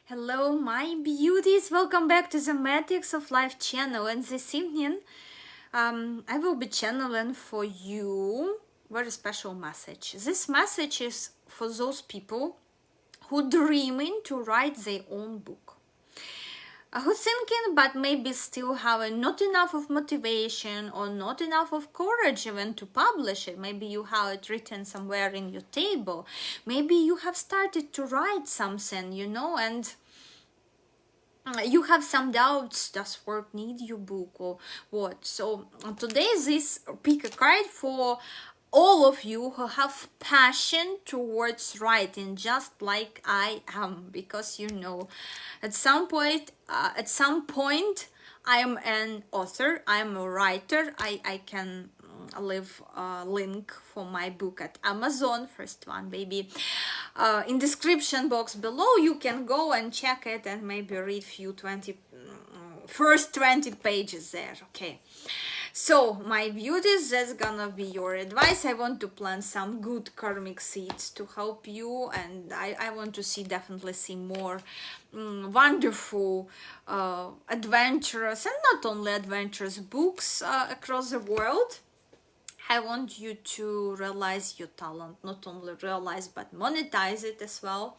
Hello my beauties, welcome back to the Matrix of Life channel, and this evening I will be channeling for you a very special message. This message is for those people who dreaming to write their own book. Who thinking but maybe still having not enough of motivation or not enough of courage even to publish it. Maybe you have it written somewhere in your table. Maybe you have started to write something, and you have some doubts, does work need your book or what? So today this pick a card for all of you who have passion towards writing, just like I am, because at some point I am an author, I am a writer. I can leave a link for my book at Amazon, first one baby, in description box below. You can go and check it and maybe read first 20 pages there. Okay, so my beauties, that's gonna be your advice. I want to plant some good karmic seeds to help you, and I want to definitely see more wonderful adventurous and not only adventurous books across the world. I want you to realize your talent, not only realize but monetize it as well.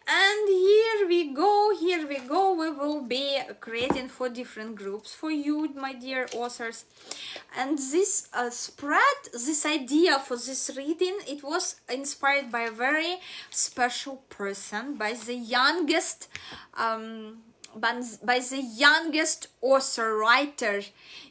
And here we go, we will be creating 4 different groups for you, my dear authors. And this this idea for this reading, it was inspired by a very special person, by the youngest author writer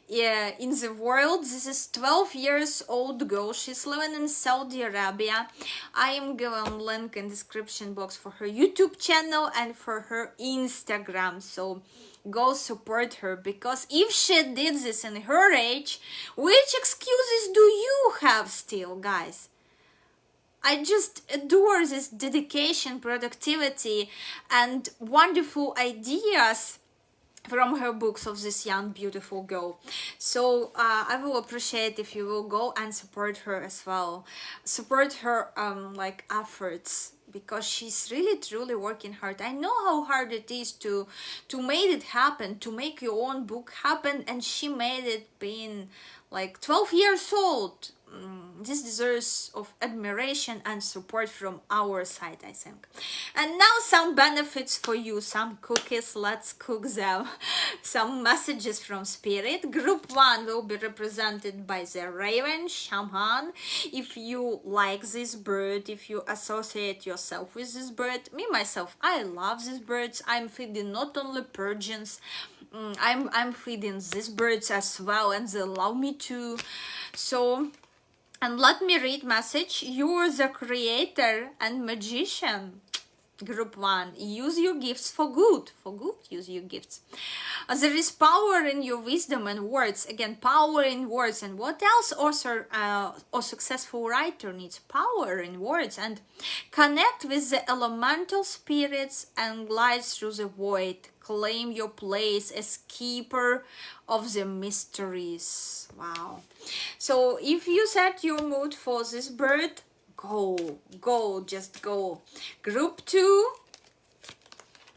in the world. This is 12 years old girl. She's living in Saudi Arabia. I am giving link in description box for her YouTube channel and for her Instagram, so go support her, because if she did this in her age, which excuses do you have still, guys? I just adore this dedication, productivity, and wonderful ideas from her books of this young, beautiful girl. So I will appreciate if you will go and support her as well. Support her efforts, because she's really truly working hard. I know how hard it is to make it happen, to make your own book happen, and she made it being 12 years old. This deserves of admiration and support from our side, I think. And now some benefits for you, some cookies, let's cook them. Some messages from spirit. Group 1 will be represented by the raven shaman. If you like this bird, if you associate yourself with this bird, me myself, I love these birds. I'm feeding not only pigeons, I'm feeding these birds as well, and they love me too. So, and let me read message. You're the creator and magician. Group 1, use your gifts for good. For good, use your gifts. There is power in your wisdom and words. Again, power in words. And what else author or successful writer needs? Power in words. And connect with the elemental spirits and glide through the void. Claim your place as keeper of the mysteries. Wow. So if you set your mood for this bird, just go. Group 2.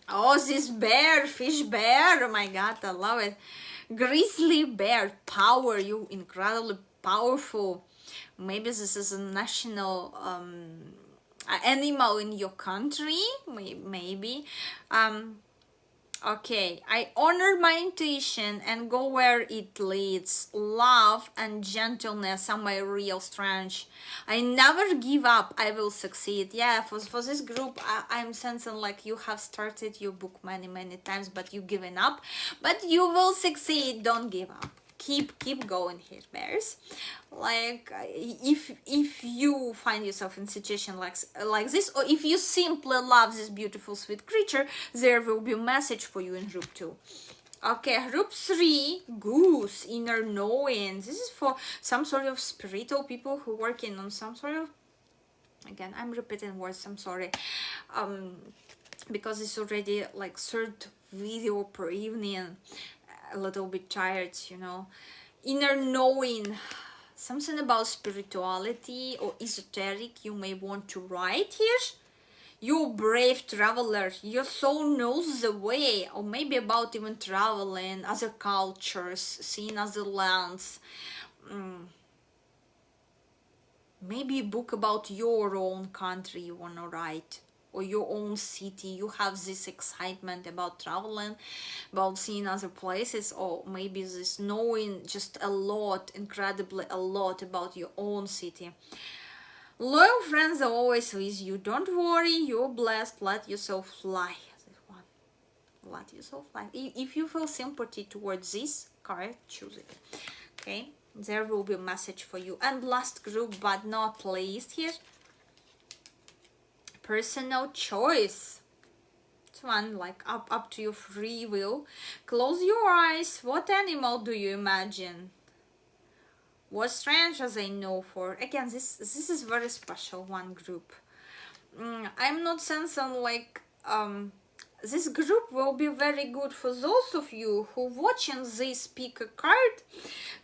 Oh, this bear, fish bear. Oh my God, I love it. Grizzly bear, power. You incredibly powerful. Maybe this is a national animal in your country. Maybe. Okay, I honor my intuition and go where it leads. Love and gentleness are my real strength. I never give up. I will succeed. Yeah, for this group, I'm sensing you have started your book many times, but you given up. But you will succeed. Don't give up. Keep going here, bears. If you find yourself in a situation like this, or if you simply love this beautiful sweet creature, there will be a message for you in group 2. Okay, group 3, goose, inner knowing. This is for some sort of spiritual people who working on some sort of, again, I'm repeating words, I'm sorry, because it's already 3rd video per evening. A little bit tired, Inner knowing, something about spirituality or esoteric you may want to write here. You're a brave traveler. Your soul knows the way, or maybe about even traveling, other cultures, seeing other lands. Maybe a book about your own country you want to write, or your own city. You have this excitement about traveling, about seeing other places, or maybe this knowing just a lot, incredibly a lot about your own city. Loyal friends are always with you. Don't worry, you're blessed. Let yourself fly. This one. Let yourself fly. If you feel sympathy towards this card, choose it. Okay? There will be a message for you. And last group, but not least here. Personal choice. It's one like up to your free will. Close your eyes. What animal do you imagine? What strangers I know for? Again, this is very special one group. I'm not sensing like this group will be very good for those of you who watching this pick a card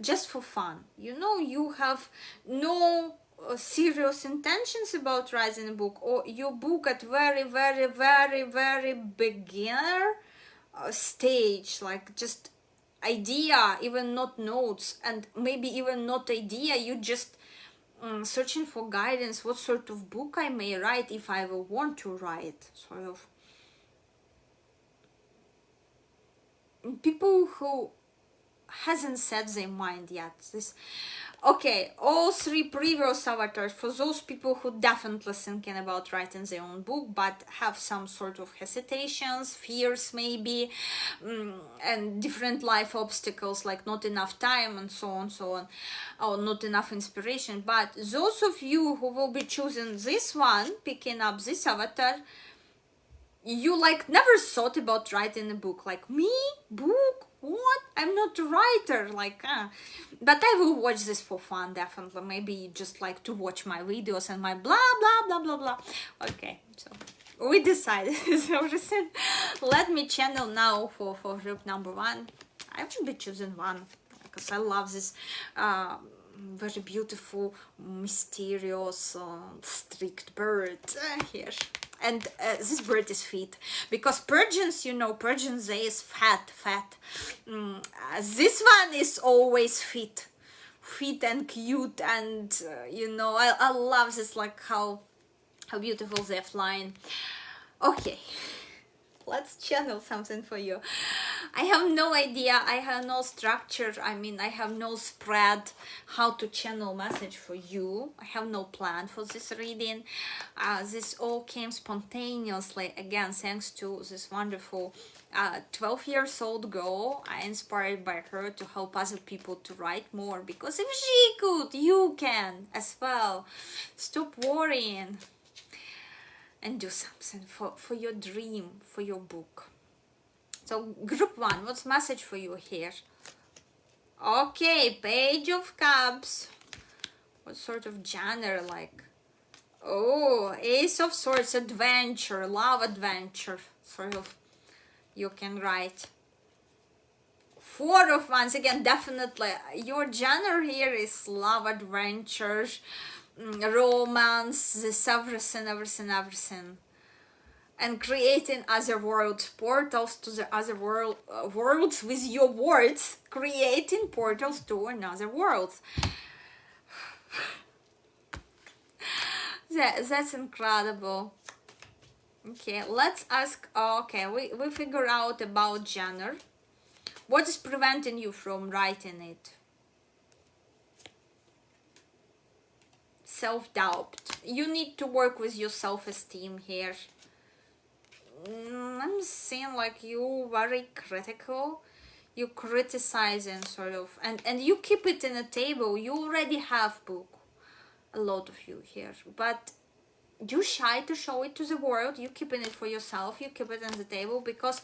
just for fun. You know, you have no serious intentions about writing a book, or your book at very beginner stage, like just idea, even not notes, and maybe even not idea, you just searching for guidance, what sort of book I may write if I will want to write, sort of. People who hasn't set their mind yet. This, okay, all three previous avatars, for those people who definitely thinking about writing their own book but have some sort of hesitations, fears maybe, and different life obstacles like not enough time and so on, or not enough inspiration. But those of you who will be choosing this one, picking up this avatar, you like never thought about writing a book. Like, me? Book? What? I'm not a writer. Like, but I will watch this for fun, definitely. Maybe you just like to watch my videos and my blah blah blah blah blah. Okay, so we decided. So let me channel now for group number one. I will be choosing one because I love this very beautiful, mysterious, strict bird here. And this bird is fit, because Persians, you know, Persians, they is fat. This one is always fit and cute, and you know, I love this, like how beautiful they're flying. Okay, let's channel something for you. I have no idea, I have no structure, I mean, I have no spread how to channel message for you. I have no plan for this reading. This all came spontaneously, again, thanks to this wonderful 12 years old girl. I inspired by her to help other people to write more, because if she could, you can as well. Stop worrying and do something for your dream, for your book. So group one, what's message for you here? Okay, Page of Cups. What sort of genre, like? Oh, Ace of Swords, adventure, love adventure, sort of, you can write. Four of Wands, again, definitely your genre here is love, adventure, romance, this everything. And creating other worlds, portals to the other worlds with your words, creating portals to another world. That's incredible. Okay, let's ask. Okay, we figure out about genre. What is preventing you from writing it? Self-doubt. You need to work with your self-esteem here. I'm seeing like you very critical, you criticizing sort of, and you keep it in a table. You already have book, a lot of you here, but you shy to show it to the world. You keeping it for yourself, you keep it on the table because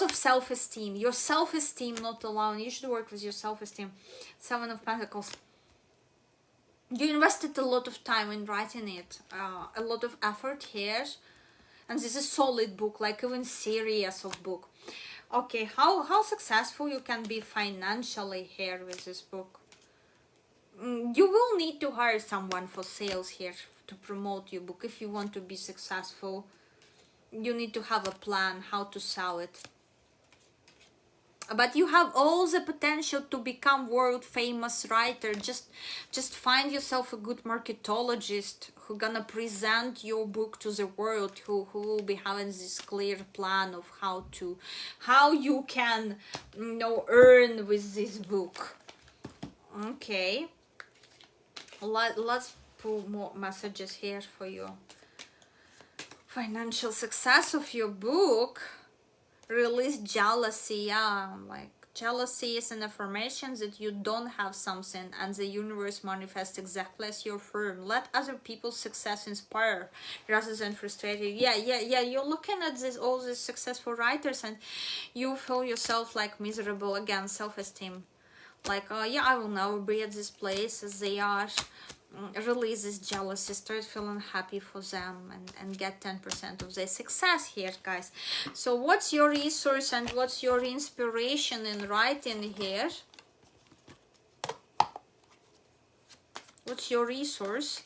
of self-esteem. Your self-esteem not allowing. You should work with your self-esteem. Seven of Pentacles. You invested a lot of time in writing it, a lot of effort here. And this is a solid book, like even serious of book. Okay, how successful you can be financially here with this book? You will need to hire someone for sales here to promote your book if you want to be successful. You need to have a plan how to sell it. But you have all the potential to become world famous writer. Just find yourself a good marketologist who gonna present your book to the world, who will be having this clear plan of how you can, you know, earn with this book. Okay, let's put more messages here for you. Financial success of your book. Release jealousy. Yeah, like jealousy is an affirmation that you don't have something, and the universe manifests exactly as your firm. Let other people's success inspire rather than frustrate you. Yeah. You're looking at all these successful writers and you feel yourself like miserable. Again, self-esteem. Like, yeah, I will never be at this place as they are. Release this jealousy, start feeling happy for them, and get 10% of their success here, guys. So what's your resource and what's your inspiration in writing here? What's your resource?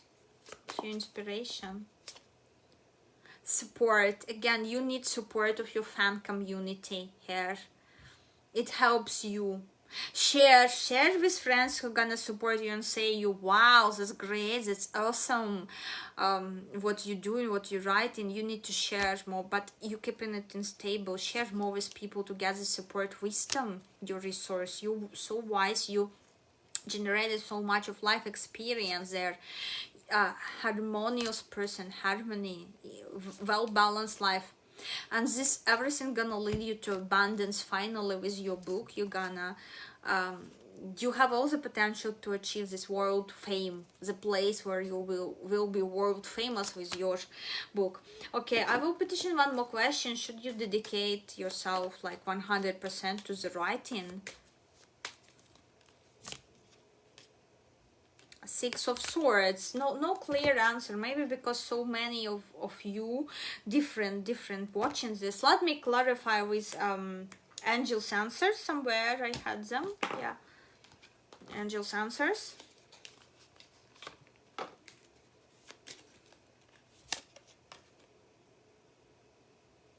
What's your inspiration? Support. Again, you need support of your fan community here. It helps you. Share with friends who are gonna support you and say you, wow, that's great, that's awesome, what you're doing, what you're writing. You need to share more, but you keeping it unstable. Share more with people to get the support. Wisdom, your resource. You so wise, you generated so much of life experience there. Harmonious person, harmony, well-balanced life. And this everything gonna lead you to abundance finally with your book. You're gonna you have all the potential to achieve this world fame, the place where you will be world famous with your book. Okay, I will petition one more question. Should you dedicate yourself like 100% to the writing? Six of Swords. No clear answer. Maybe because so many of you different watching this. Let me clarify with Angel's answers. Somewhere I had them. Yeah, Angel's answers.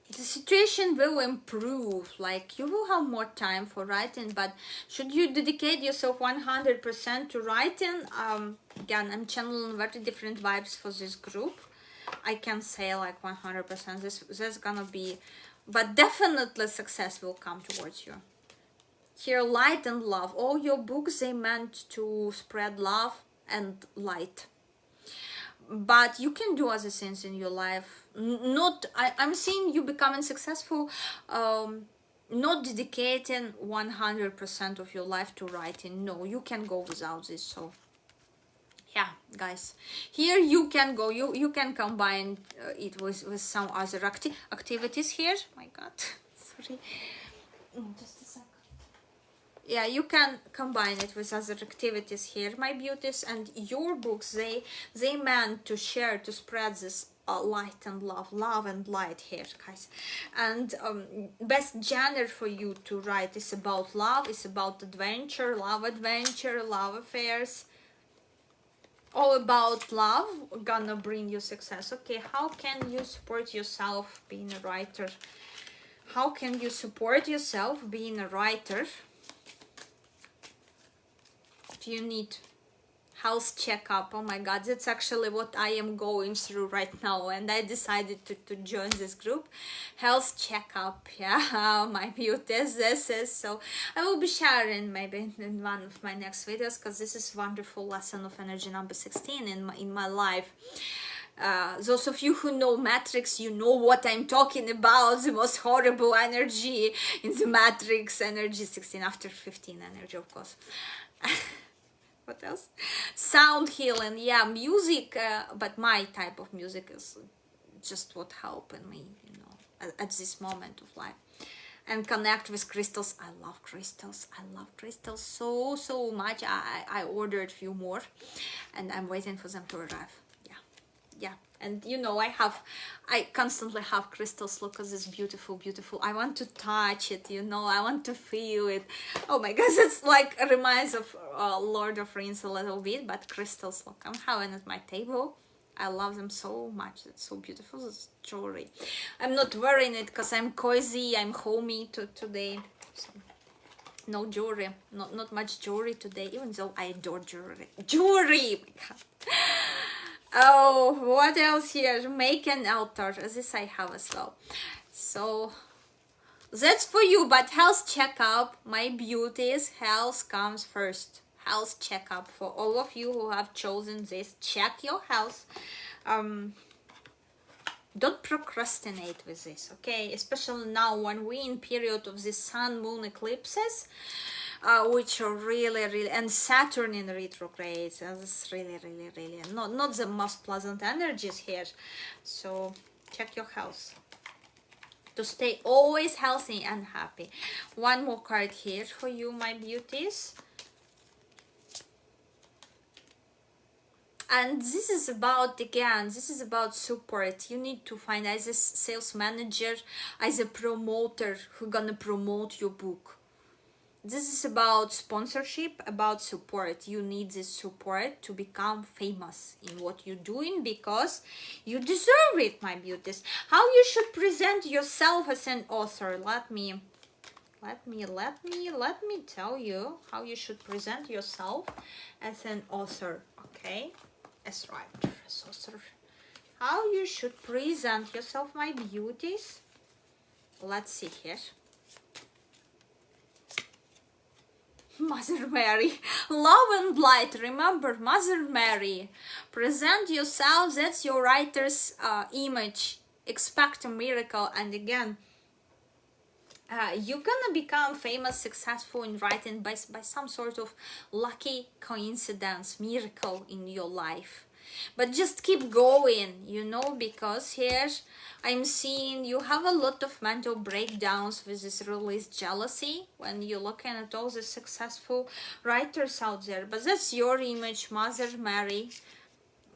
The situation will improve, like you will have more time for writing, but should you dedicate yourself 100% to writing? Again, I'm channeling very different vibes for this group. I can say like 100%. This gonna be, but definitely success will come towards you. Here, light and love. All your books, they meant to spread love and light. But you can do other things in your life. I'm seeing you becoming successful, not dedicating 100% of your life to writing. No, you can go without this. So yeah, guys, here you can go, you can combine it with some other activities here. My god, sorry, just a second. Yeah, you can combine it with other activities here, my beauties. And your books, they meant to share, to spread this light and love and light here, guys. And best genre for you to write is about love, is about adventure, love affairs, all about love, gonna bring you success. Okay, how can you support yourself being a writer? How can you support yourself being a writer? You need health checkup. Oh my god, that's actually what I am going through right now, and I decided to join this group. Health checkup, yeah, my beauties. This is so I will be sharing maybe in one of my next videos, because this is wonderful lesson of energy number 16 in my life. Those of you who know Matrix, you know what I'm talking about. The most horrible energy in the Matrix, energy 16 after 15 energy, of course. What else? Sound healing. Yeah, music, but my type of music is just what helping me, you know, at this moment of life. And connect with crystals. I love crystals so much. I ordered a few more and I'm waiting for them to arrive. Yeah, and you know, I constantly have crystals. Look at this beautiful. I want to touch it, you know, I want to feel it. Oh my gosh, it's like reminds of Lord of Rings a little bit, but crystals. Look, I'm having at my table I love them so much. It's so beautiful, this jewelry. I'm not wearing it because I'm cozy, I'm homey today. So no jewelry, not much jewelry today, even though I adore jewelry. Jewelry! My God. Oh, what else here? Make an altar. This I have as well. So that's for you, but health checkup, my beauties, health comes first. Health checkup for all of you who have chosen this. Check your health. Don't procrastinate with this, okay? Especially now when we're in period of the sun moon eclipses, which are really, and Saturn in retrograde. That's really not the most pleasant energies here. So check your health to stay always healthy and happy. One more card here for you, my beauties. And this is about, again, this is about support. You need to find as a sales manager, as a promoter who gonna promote your book. This is about sponsorship, about support. You need this support to become famous in what you're doing because you deserve it, my beauties. How you should present yourself as an author. Let me tell you how you should present yourself as an author, okay? As writer, as author. How you should present yourself, my beauties. Let's see here. Mother Mary, love and light. Remember, Mother Mary, present yourself. That's your writer's image. Expect a miracle. And again, you're gonna become famous, successful in writing by some sort of lucky coincidence, miracle in your life. But just keep going, you know, because here I'm seeing you have a lot of mental breakdowns with this released jealousy when you're looking at all the successful writers out there. But that's your image, Mother Mary.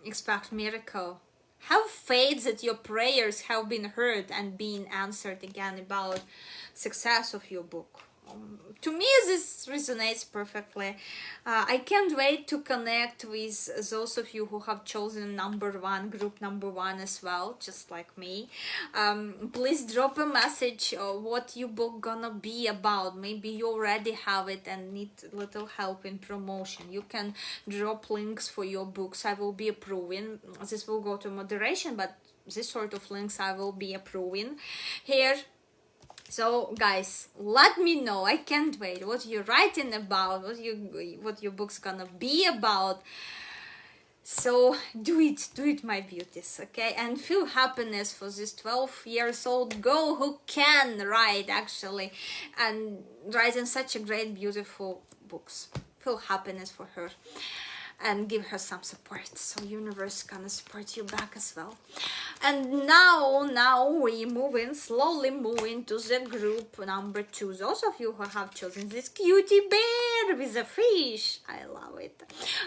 Expect miracle. Have faith that your prayers have been heard and being answered again about success of your book. To me, this resonates perfectly. I can't wait to connect with those of you who have chosen group number one as well, just like me. Please drop a message what your book gonna be about. Maybe you already have it and need a little help in promotion. You can drop links for your books. I will be approving. This will go to moderation, but this sort of links I will be approving here. So guys, let me know. I can't wait what you're writing about, what your book's gonna be about. So do it, my beauties, okay? And feel happiness for this 12 years old girl who can write actually and write in such a great, beautiful books. Feel happiness for her and give her some support, so universe gonna support you back as well. And now we slowly moving to the group number 2. Those of you who have chosen this cutie bear with a fish, I love it.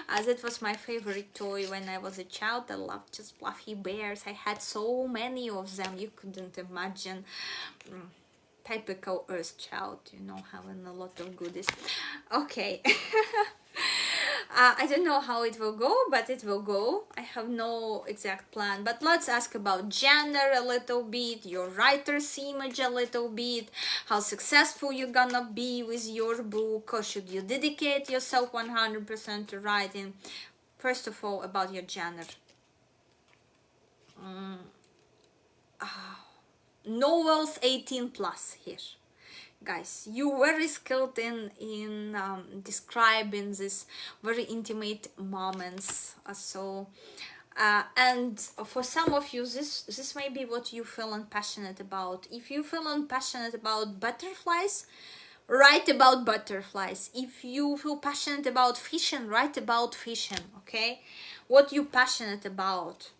That was my favorite toy when I was a child. I loved just fluffy bears. I had so many of them, you couldn't imagine. Typical Earth child, you know, having a lot of goodies. Okay. I don't know how it will go, but it will go. I have no exact plan, but let's ask about gender a little bit, your writer's image a little bit, how successful you're gonna be with your book, or should you dedicate yourself 100% to writing. First of all, about your gender. Novels 18 plus here. Guys, you're very skilled in describing these very intimate moments. And for some of you, this may be what you feel passionate about. If you feel passionate about butterflies, write about butterflies. If you feel passionate about fishing, write about fishing. Okay, what you passionate about.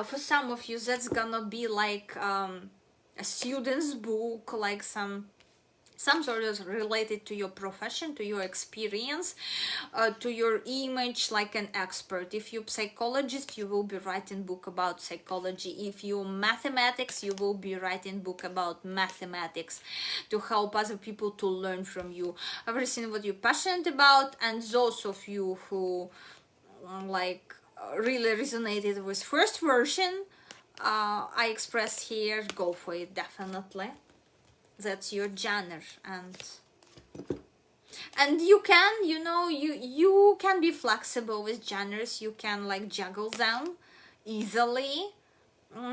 For some of you, that's gonna be like a student's book, like some sort of related to your profession, to your experience, to your image, like an expert. If you're a psychologist, you will be writing book about psychology. If you're mathematics, you will be writing book about mathematics to help other people to learn from you. Everything what you're passionate about. And those of you who really resonated with first version, I expressed here, go for it, definitely. That's your genre. And you can, you know, you can be flexible with genres. You can like juggle them easily.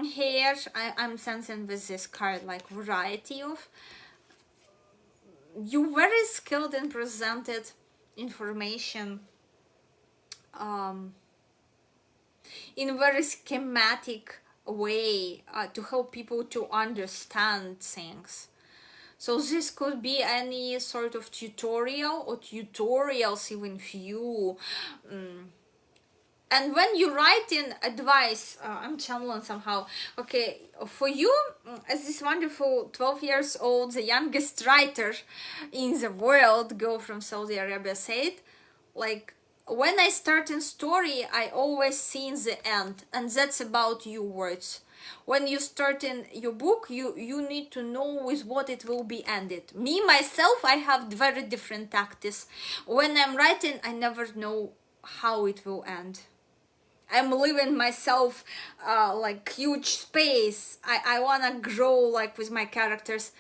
Here I'm sensing with this card like variety of, you very skilled in presented information in very schematic way to help people to understand things. So this could be any sort of tutorial or tutorials even few. And when you write in advice, I'm channeling somehow, okay, for you, as this wonderful 12 years old, the youngest writer in the world, girl from Saudi Arabia, said, like, when I start a story, I always see in the end, and that's about your words. When you start in your book, you need to know with what it will be ended. Me, myself, I have very different tactics. When I'm writing, I never know how it will end. I'm leaving myself like huge space. I wanna grow like with my characters.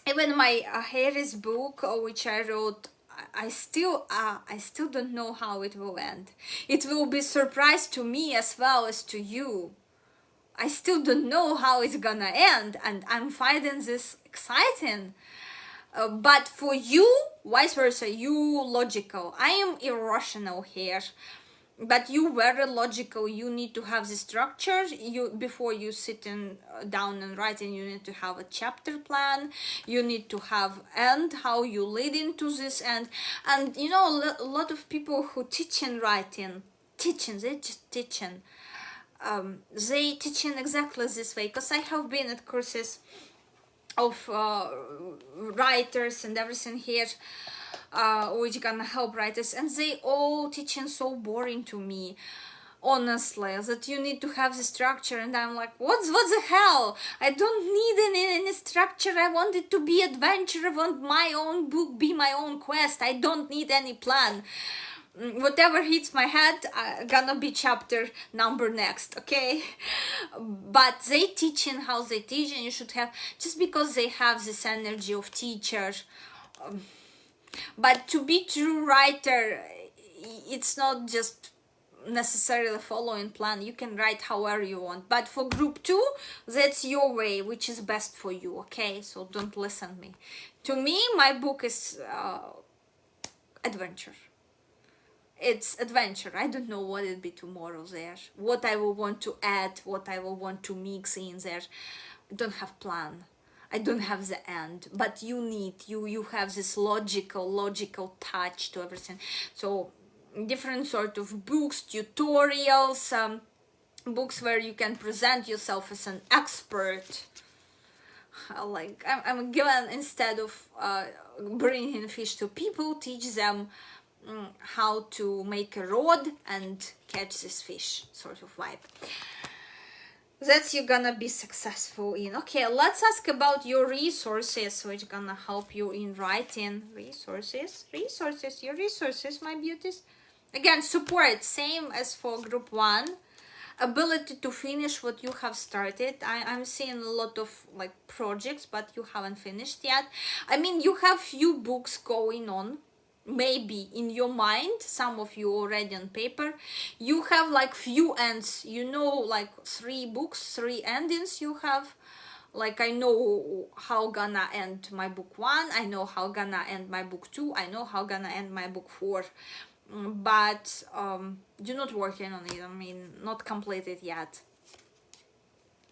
Even my Harris book, which I wrote, I still don't know how it will end. It will be surprise to me as well as to you. I still don't know how it's gonna end, and I'm finding this exciting. But for you, vice versa, you logical. I am irrational here. But you very logical. You need to have the structure. You before you sitting down and writing, you need to have a chapter plan. You need to have end, how you lead into this end. And you know, a lot of people who teach in writing, they just teaching. They teach in exactly this way. Because I have been at courses of writers and everything here. Which gonna help writers, and they all teaching so boring to me, honestly, that you need to have the structure, and I'm like, what the hell? I don't need any structure. I want it to be adventure. I want my own book be my own quest. I don't need any plan. Whatever hits my head, gonna be chapter number next, okay? But they teaching how they teach, and you should have, just because they have this energy of teacher. But to be true writer, it's not just necessarily following plan. You can write however you want. But for group 2, that's your way, which is best for you, okay? So don't listen me. To me, my book is adventure. It's adventure. I don't know what it'll be tomorrow there. What I will want to add, what I will want to mix in there. I don't have plan. I don't have the end, but you have this logical touch to everything. So different sort of books, tutorials, books where you can present yourself as an expert. Like I'm given, instead of bringing fish to people, teach them how to make a rod and catch this fish, sort of vibe. That's you're gonna be successful in. Okay, let's ask about your resources, which gonna help you in writing. Resources, your resources, my beauties. Again, support, same as for group 1. Ability to finish what you have started. I'm seeing a lot of like projects, but you haven't finished yet. I mean, you have few books going on. Maybe in your mind, some of you already on paper. You have like few ends, you know, like 3 books, 3 endings you have. Like, I know how gonna end my book 1, I know how gonna end my book 2, I know how gonna end my book 4. But you're not working on it. I mean, not completed yet.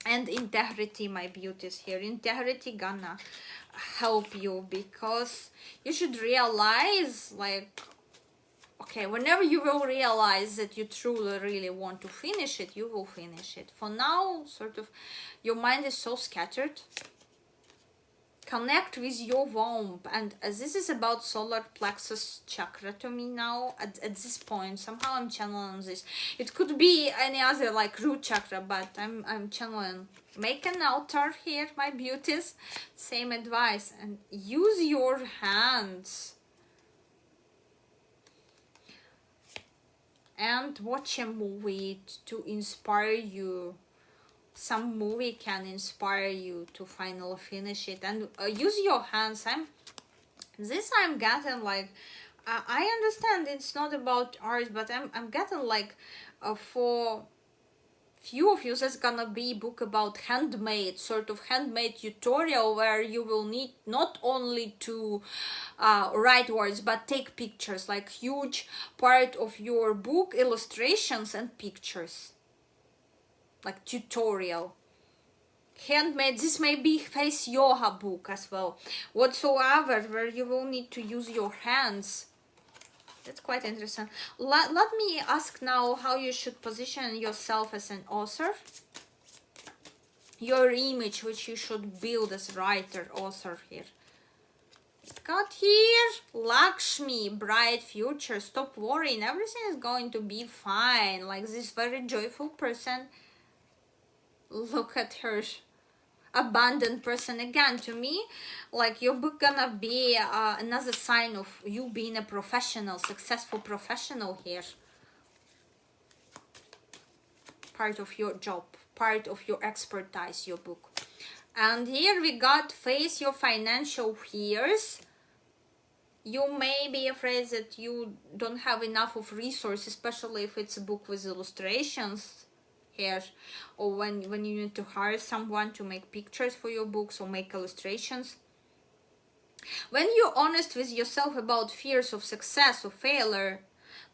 And integrity, my beauties here. Integrity gonna help you, because you should realize, like, okay, whenever you will realize that you truly really want to finish it, you will finish it. For now, sort of, your mind is so scattered. Connect with your womb, and this is about solar plexus chakra to me now. At this point, somehow I'm channeling this. It could be any other like root chakra, but I'm channeling. Make an altar here, my beauties. Same advice, and use your hands. and watch a movie to inspire you. Some movie can inspire you to finally finish it, and use your hands. I'm getting like, I understand it's not about art, but I'm getting like, for few of you, there's gonna be book about handmade, sort of handmade tutorial, where you will need not only to write words but take pictures, like huge part of your book, illustrations and pictures, like tutorial. Handmade, this may be face yoga book as well, whatsoever, where you will need to use your hands. That's quite interesting. Let me ask now how you should position yourself as an author. Your image, which you should build as writer, author here. Got here, Lakshmi, bright future, stop worrying, everything is going to be fine. Like this very joyful person. Look at her. Abundant person again. To me, like, your book gonna be another sign of you being a professional, successful professional here. Part of your job, part of your expertise, your book. And here we got face your financial fears. You may be afraid that you don't have enough of resources, especially if it's a book with illustrations here, or when you need to hire someone to make pictures for your books or make illustrations. When you're honest with yourself about fears of success or failure,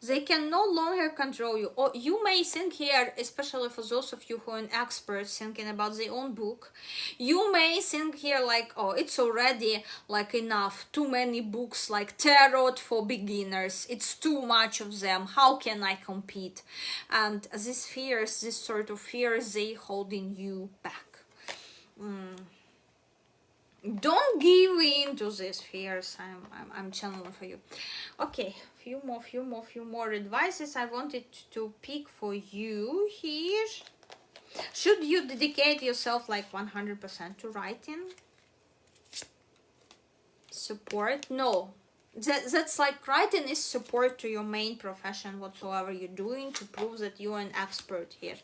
they can no longer control you. Or you may think here, especially for those of you who are experts thinking about their own book, you may think here like, oh, it's already like enough, too many books, like tarot for beginners, it's too much of them, how can I compete? And these fears, this sort of fears, they holding you back. Don't give in to these fears. I'm channeling for you. Okay, few more advices I wanted to pick for you here. Should you dedicate yourself like 100% to writing? Support? No. That's like, writing is support to your main profession, whatsoever you're doing, to prove that you're an expert here.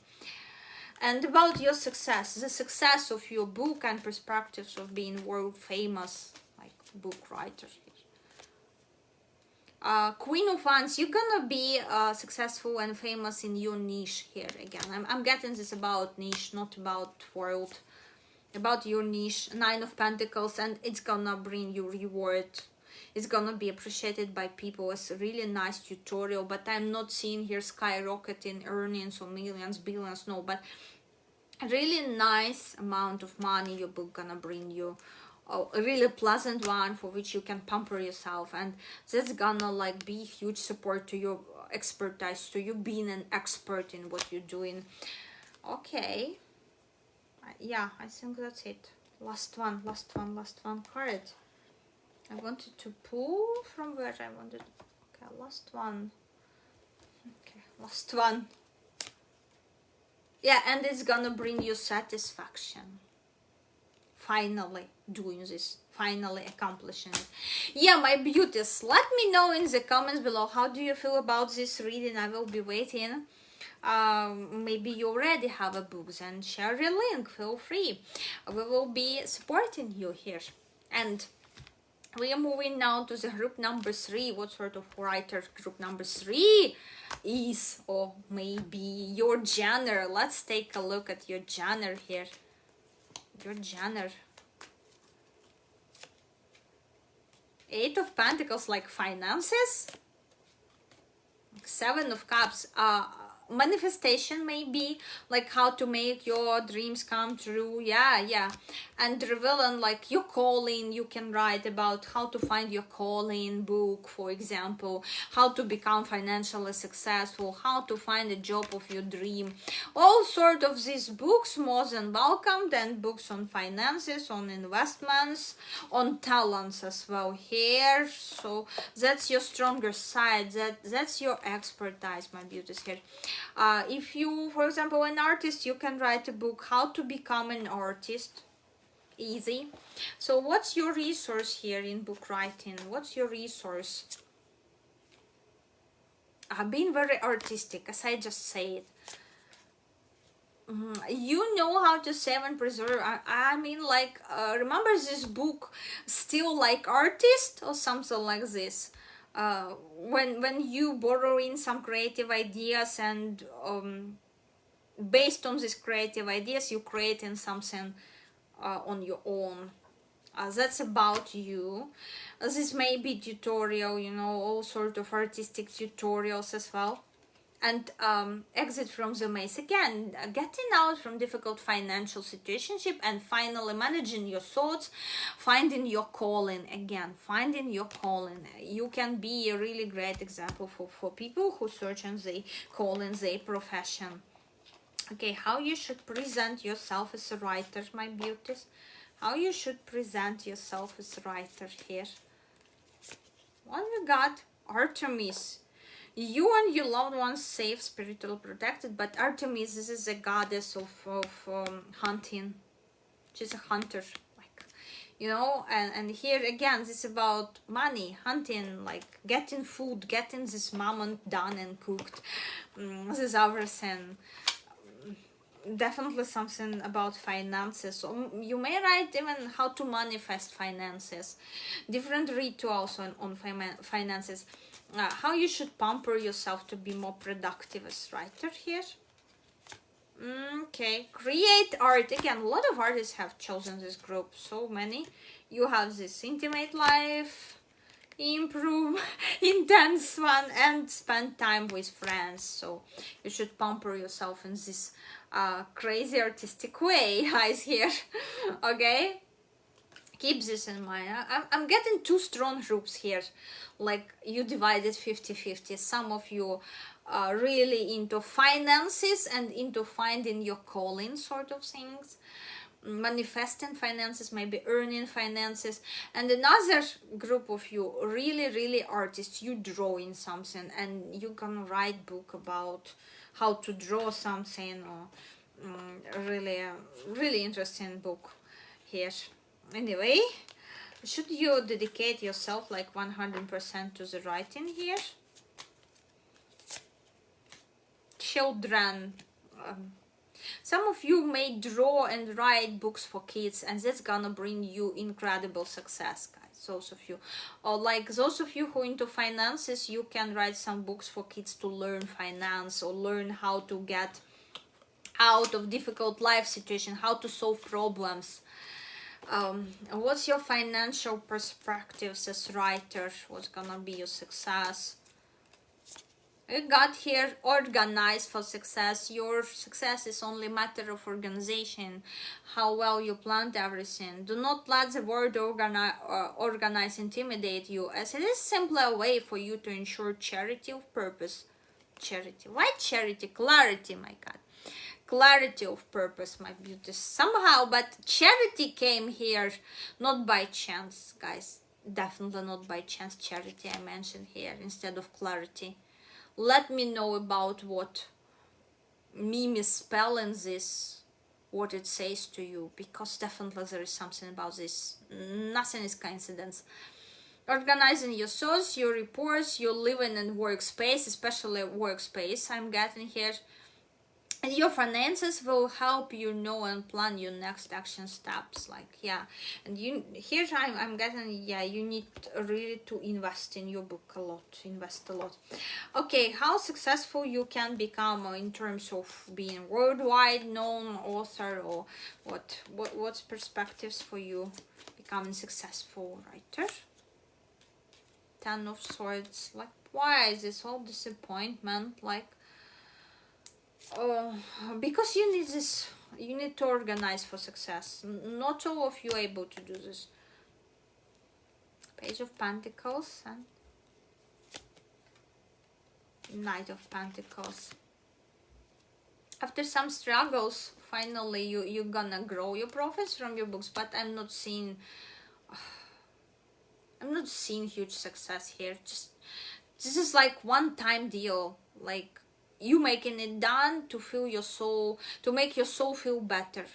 And about your success, the success of your book and perspectives of being world famous, like book writer. Queen of Wands, you're gonna be successful and famous in your niche here again. I'm getting this about niche, not about world, about your niche. Nine of Pentacles, and it's gonna bring you reward. It's gonna be appreciated by people as a really nice tutorial, but I'm not seeing here skyrocketing earnings or millions, billions, no, but a really nice amount of money your book gonna bring you. Oh, a really pleasant one for which you can pamper yourself, and that's gonna like be huge support to your expertise, to you being an expert in what you're doing. Okay, yeah, I think that's it. Last one card. I wanted to pull from where I wanted. Okay, last one. Okay, last one. Yeah, and it's gonna bring you satisfaction. Finally doing this, finally accomplishing it. Yeah, my beauties, let me know in the comments below, how do you feel about this reading? I will be waiting. Maybe you already have a book, then share a link, feel free. We will be supporting you here. And we are moving now to the group number 3. What sort of writer group number 3 is, or maybe your genre. Let's take a look at your genre here. Your genre. 8 of Pentacles, like finances. 7 of Cups, manifestation, maybe like how to make your dreams come true. Yeah, and revealing like your calling. You can write about how to find your calling book, for example, how to become financially successful, how to find a job of your dream. All sort of these books more than welcomed, and books on finances, on investments, on talents as well here. So that's your stronger side, that's your expertise, my beauties here. If you, for example, an artist, you can write a book, how to become an artist. Easy. So what's your resource here in book writing? What's your resource? being very artistic, as I just said. You know how to save and preserve. I mean, like, remember this book, Still Like Artist, or something like this. When you borrow in some creative ideas, and based on these creative ideas, you create in something on your own. That's about you. This may be tutorial, you know, all sort of artistic tutorials as well. And exit from the maze again, getting out from difficult financial situationship, and finally managing your thoughts, finding your calling. Again, finding your calling. You can be a really great example for people who search on their calling, their profession. Okay, how you should present yourself as a writer, my beauties. How you should present yourself as a writer here. What we got? Artemis. You and your loved ones safe, spiritually protected, but Artemis, this is a goddess of hunting. She's a hunter, like, you know, and here again, this is about money, hunting, like getting food, getting this mammoth done and cooked. This is everything. Definitely something about finances. So you may write even how to manifest finances, different rituals on finances. How you should pamper yourself to be more productive as writer here. Okay, create art. Again, a lot of artists have chosen this group, so many. You have this intimate life, improve, intense one, and spend time with friends. So you should pamper yourself in this crazy artistic way, guys, here. Okay, keep this in mind. I'm getting two strong groups here, like you divided 50-50. Some of you are really into finances and into finding your calling sort of things, manifesting finances, maybe earning finances, and another group of you really artists. You drawing something and you can write book about how to draw something, or really interesting book here. Anyway, should you dedicate yourself like 100% to the writing here? Children. Some of you may draw and write books for kids, and that's gonna bring you incredible success, guys. Those of you, or like those of you who are into finances, you can write some books for kids to learn finance, or learn how to get out of difficult life situation, how to solve problems. What's your financial perspectives as writer? What's gonna be your success? You got here organize for success. Your success is only a matter of organization, how well you planned everything. Do not let the word organize intimidate you, as it is simply a way for you to ensure charity of purpose. Charity. Why charity? Clarity, my God. Clarity of purpose, my beauties. Somehow, but charity came here not by chance, guys. Definitely not by chance. Charity I mentioned here instead of clarity. Let me know about what me misspelling this, what it says to you, because definitely there is something about this. Nothing is coincidence. Organizing your thoughts, your reports, your living and workspace, especially workspace I'm getting here. And your finances will help you know and plan your next action steps. Like, yeah, and you here I'm getting, yeah, you need really to invest in your book a lot, invest a lot. Okay, how successful you can become in terms of being worldwide known author, or what's perspectives for you becoming successful writer? 10 of Swords. Like, why is this all disappointment? Like, because you need this, you need to organize for success. Not all of you are able to do this. Page of Pentacles and Knight of Pentacles. After some struggles, finally you're gonna grow your profits from your books, but I'm not seeing huge success here. Just this is like one-time deal, like you making it done to feel your soul, to make your soul feel better,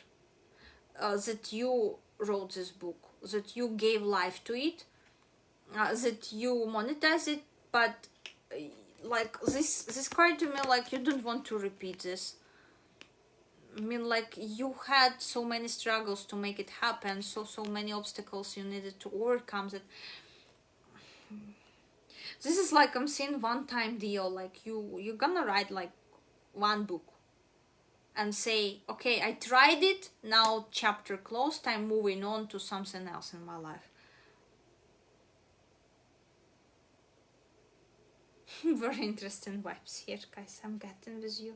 that you wrote this book, that you gave life to it, that you monetize it. But like this card to me, like you don't want to repeat this. I mean, like you had so many struggles to make it happen, so many obstacles you needed to overcome, that this is like I'm seeing one-time deal. Like you're gonna write like one book and say, okay, I tried it, now chapter closed, I'm moving on to something else in my life. Very interesting vibes here, guys. I'm getting with you.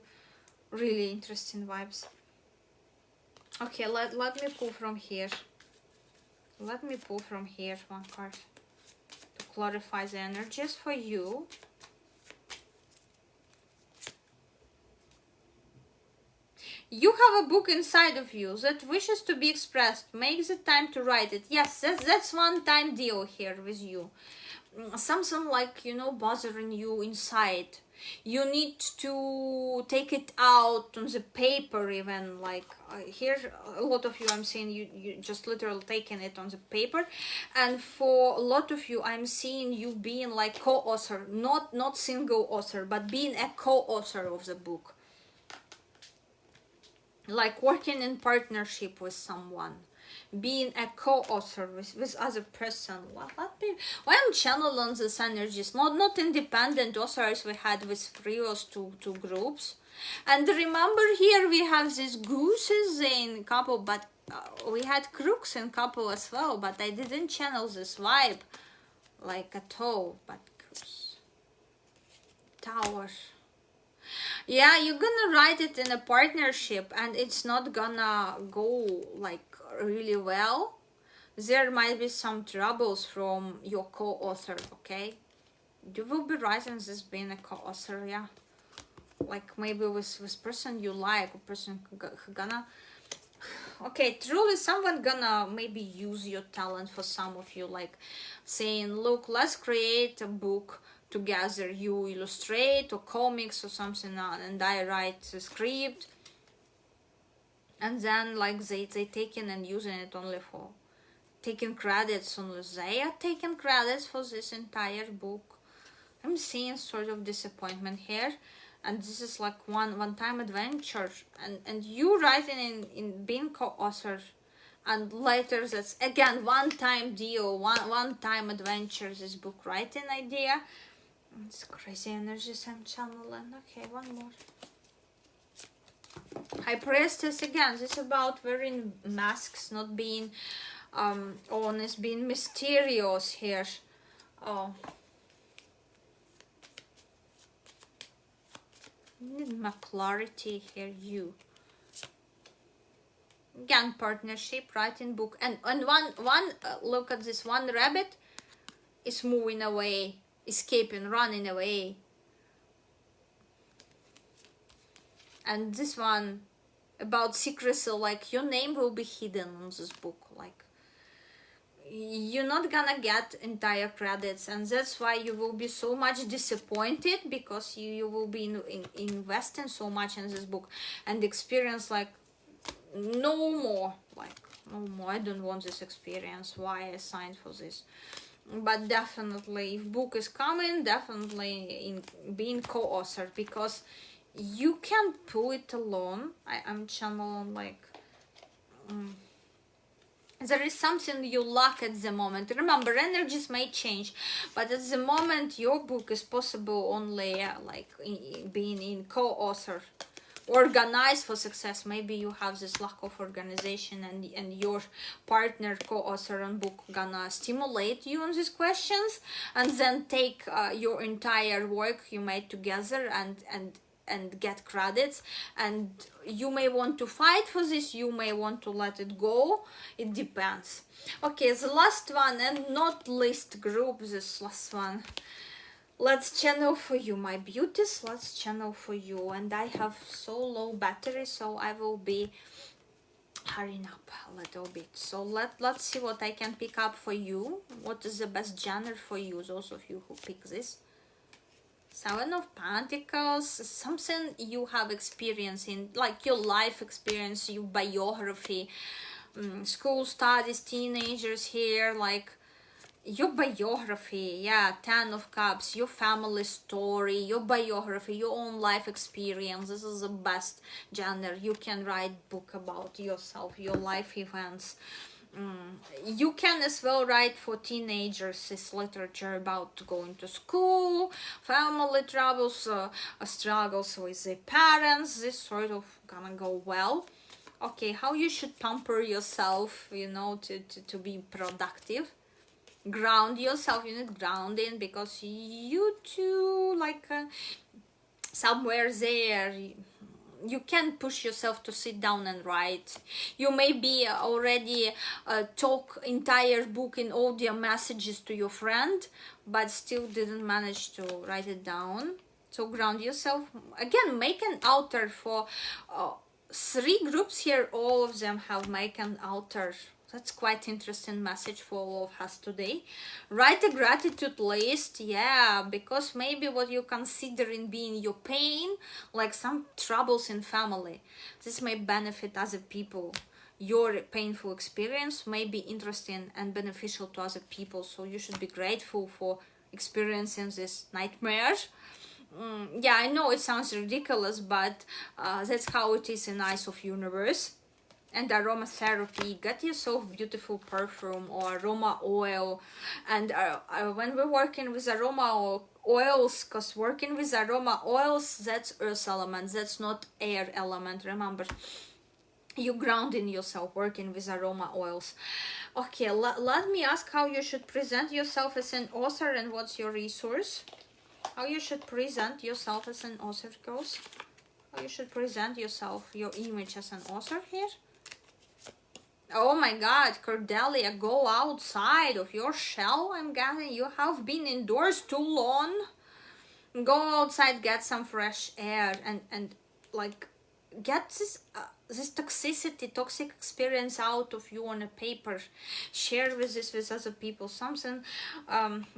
Really interesting vibes. Okay, let me pull from here. Let me pull from here one card to clarify the energies for you. You have a book inside of you that wishes to be expressed. Make the time to write it. Yes, that's one time deal here with you. Something like, you know, bothering you inside. You need to take it out on the paper, even like here a lot of you I'm seeing you just literally taking it on the paper, and for a lot of you I'm seeing you being like co-author, not single author, but being a co-author of the book, like working in partnership with someone, being a co-author with other person. Why I'm channeling these energies, not independent authors we had with previous two groups. And remember, here we have these gooses in couple, but we had crooks in couple as well, but I didn't channel this vibe like at all. But Tower. Yeah, you're gonna write it in a partnership and it's not gonna go like really well. There might be some troubles from your co-author, okay? You will be writing this being a co-author, yeah. Like maybe with person you like, a person who gonna... Okay, truly someone gonna maybe use your talent for some of you, like saying, look, let's create a book together. You illustrate or comics or something, and I write the script, and then like they taking and using it only for taking credits. Only they are taking credits for this entire book. I'm seeing sort of disappointment here, and this is like one time adventure, and you writing in being co-author, and later that's again one time deal, one time adventure, this book writing idea. It's crazy energies I'm channeling. Okay, one more. High Priestess again. This is about wearing masks, not being honest, being mysterious here. Oh, need more clarity here. You again, partnership, writing book, and one look at this. One rabbit is moving away, escaping, running away. And this one about secrecy, like your name will be hidden on this book, like you're not gonna get entire credits, and that's why you will be so much disappointed, because you will be investing so much in this book and experience like no more, I don't want this experience, why I signed for this. But definitely if book is coming, definitely in being co-author, because you can't pull it alone. I'm channeling like there is something you lack at the moment. Remember, energies may change, but at the moment your book is possible only like being in co-author, organized for success. Maybe you have this lack of organization, and your partner co-author on book gonna stimulate you on these questions, and then take your entire work you made together and get credits. And you may want to fight for this, you may want to let it go, it depends. Okay, the last one and not least group, this last one. Let's channel for you, my beauties. Let's channel for you. And I have so low battery, so I will be hurrying up a little bit. So let's see what I can pick up for you. What is the best genre for you, those of you who pick this? Seven of Pentacles, something you have experience in, like your life experience, your biography, school studies, teenagers here, like your biography, yeah, 10 of Cups, your family story, your biography, your own life experience. This is the best genre. You can write book about yourself, your life events. You can as well write for teenagers this literature about going to school, family troubles, struggles with the parents. This sort of gonna go well. Okay, how you should pamper yourself, you know, to be productive. Ground yourself, you need grounding, because you too, like somewhere there, you can push yourself to sit down and write. You may be already talk entire book in audio messages to your friend, but still didn't manage to write it down. So ground yourself. Again, make an altar for 3 groups here. All of them have make an altar. That's quite interesting message for all of us today. Write a gratitude list, yeah, because maybe what you consider in being your pain, like some troubles in family, this may benefit other people. Your painful experience may be interesting and beneficial to other people, so you should be grateful for experiencing this nightmare. Yeah, I know it sounds ridiculous, but that's how it is in eyes of universe. And aromatherapy, get yourself beautiful perfume or aroma oil. And when we're working with aroma oils, because working with aroma oils, that's earth element, that's not air element, remember. You grounding yourself working with aroma oils. Okay, let me ask how you should present yourself as an author and what's your resource. How you should present yourself as an author, girls. How you should present yourself, your image as an author here. Oh my god, Cordelia, go outside of your shell. I'm guessing you have been indoors too long. Go outside, get some fresh air, and like get this toxic experience out of you on a paper. Share with other people, something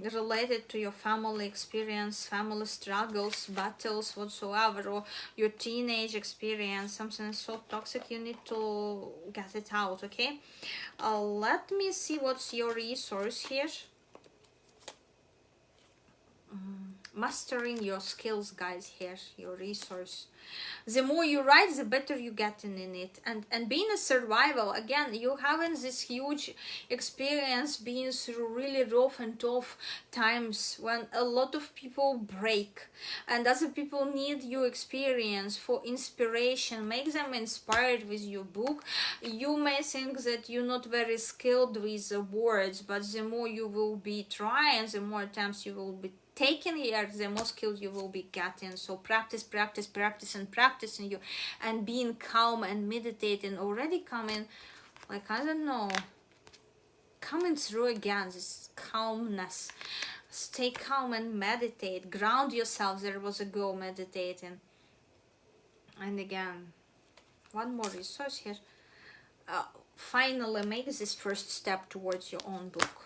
related to your family experience, family struggles, battles, whatsoever, or your teenage experience, something so toxic. You need to get it out. Okay, let me see what's your resource here. Mastering your skills, guys, here, your resource. The more you write, the better you get in it. And being a survival, again, you having this huge experience being through really rough and tough times when a lot of people break and other people need your experience for inspiration. Make them inspired with your book. You may think that you're not very skilled with the words, but the more you will be trying, the more times you will be taking here, the more skills you will be getting. So practice and practicing you, and being calm and meditating, already coming, like, I don't know, coming through again, this calmness. Stay calm and meditate, ground yourself. There was a go meditating. And again, one more resource here. Finally make this first step towards your own book.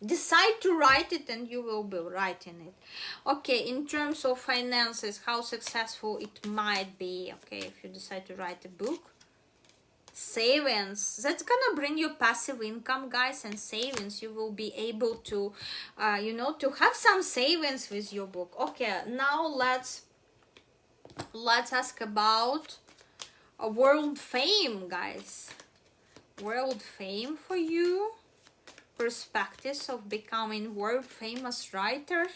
Decide to write it and you will be writing it. Okay, in terms of finances, how successful it might be, okay, if you decide to write a book. Savings, that's gonna bring you passive income, guys, and savings. You will be able to you know, to have some savings with your book. Okay, now let's ask about a world fame, guys. World fame for you. Perspectives of becoming world famous writer.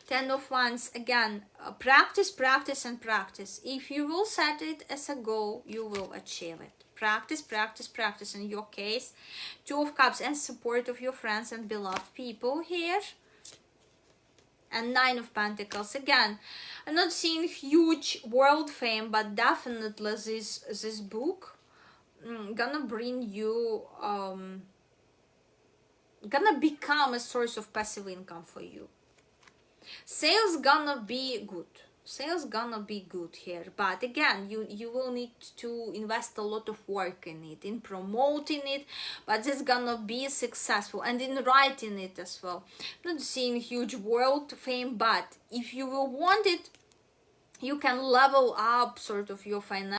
10 of Wands, again, practice and practice. If you will set it as a goal, you will achieve it. Practice. In your case, 2 of Cups, and support of your friends and beloved people here. And 9 of Pentacles, again, I'm not seeing huge world fame, but definitely this book gonna bring you gonna become a source of passive income for you. Sales gonna be good here, but again, you will need to invest a lot of work in it, in promoting it, but it's gonna be successful, and in writing it as well. Not seeing huge world fame, but if you will want it, you can level up sort of your finance